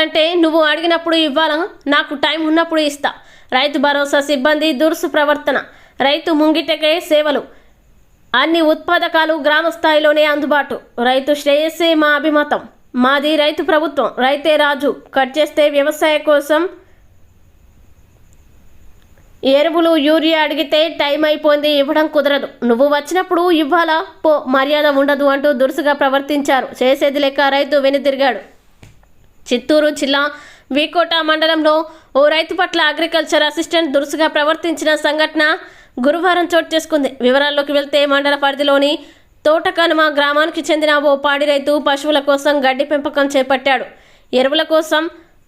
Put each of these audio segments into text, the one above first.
ఇవ్వాలంటే నువ్వు అడిగినప్పుడు ఇవ్వాలా, నాకు టైం ఉన్నప్పుడు ఇస్తా. రైతు భరోసా సిబ్బంది దురుసు ప్రవర్తన. రైతు ముంగిటకే సేవలు. అన్ని ఉత్పాదకాలు గ్రామ స్థాయిలోనే అందుబాటు. రైతు శ్రేయస్సే మా అభిమతం. మాది రైతు ప్రభుత్వం, రైతే రాజు. కట్ చేస్తే వ్యవసాయ కోసం ఎరువులు యూరియా అడిగితే టైం అయిపోయింది, ఇవ్వడం కుదరదు. నువ్వు వచ్చినప్పుడు ఇవ్వాలా, పో, మర్యాద ఉండదు అంటూ దురుసుగా ప్రవర్తించారు. చేసేది లెక్క రైతు వెనుదిరిగాడు. చిత్తూరు జిల్లా వీకోట మండలంలో ఓ రైతు పట్ల అగ్రికల్చర్ అసిస్టెంట్ దురుసుగా ప్రవర్తించిన సంఘటన గురువారం చోటు చేసుకుంది. వివరాల్లోకి వెళ్తే మండల పరిధిలోని తోటకనుమ గ్రామానికి చెందిన ఓ పాడి రైతు పశువుల కోసం గడ్డి పెంపకం చేపట్టాడు. ఎరువుల కోసం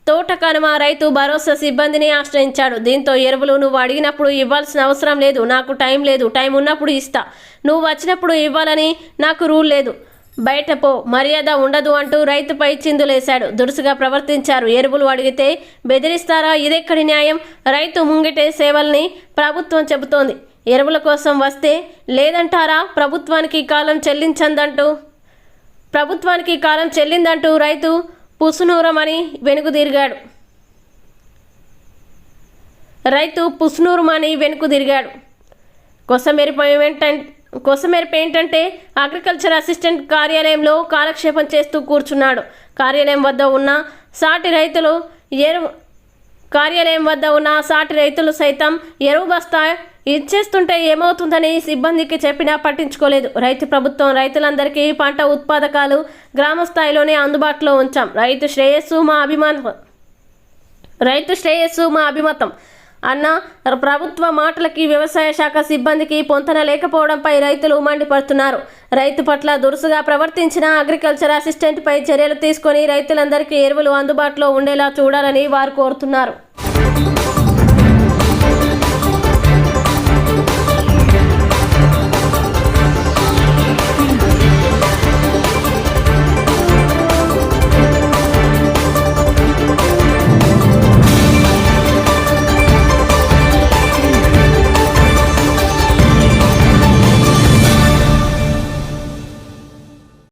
తోటకనుమ రైతు భరోసా సిబ్బందిని ఆశ్రయించాడు. దీంతో ఎరువులు నువ్వు అడిగినప్పుడు ఇవ్వాల్సిన అవసరం లేదు, నాకు టైం లేదు, టైం ఉన్నప్పుడు ఇస్తా, నువ్వు వచ్చినప్పుడు ఇవ్వాలని నాకు రూల్ లేదు, బయట పో, మర్యాద ఉండదు అంటూ రైతుపై చిందులేశాడు. దురుసుగా ప్రవర్తించారు. ఎరువులు అడిగితే బెదిరిస్తారా, ఇదెక్కడి న్యాయం? రైతు ముంగిటే సేవల్ని ప్రభుత్వం చెబుతోంది. ఎరువుల కోసం వస్తే లేదంటారా? ప్రభుత్వానికి కాలం చెల్లిందంటూ రైతు పుసునూరమని వెనుకుదిరిగాడు. కొసమెరుపు ఏంటంటే అగ్రికల్చర్ అసిస్టెంట్ కార్యాలయంలో కాలక్షేపం చేస్తూ కూర్చున్నాడు. కార్యాలయం వద్ద ఉన్న సాటి రైతులు సైతం ఎరువు బస్తా ఇచ్చేస్తుంటే ఏమవుతుందని సిబ్బందికి చెప్పినా పట్టించుకోలేదు. రైతు ప్రభుత్వం, రైతులందరికీ పంట ఉత్పాదకాలు గ్రామ స్థాయిలోనే అందుబాటులో ఉంచాం. రైతు శ్రేయస్సు మా అభిమతం అన్న ప్రభుత్వ మాటలకి వ్యవసాయ శాఖ సిబ్బందికి పొంతన లేకపోవడంపై రైతులు మండిపడుతున్నారు. రైతు పట్ల దురుసుగా ప్రవర్తించిన అగ్రికల్చర్ అసిస్టెంట్పై చర్యలు తీసుకొని రైతులందరికీ ఎరువులు అందుబాటులో ఉండేలా చూడాలని వారు కోరుతున్నారు.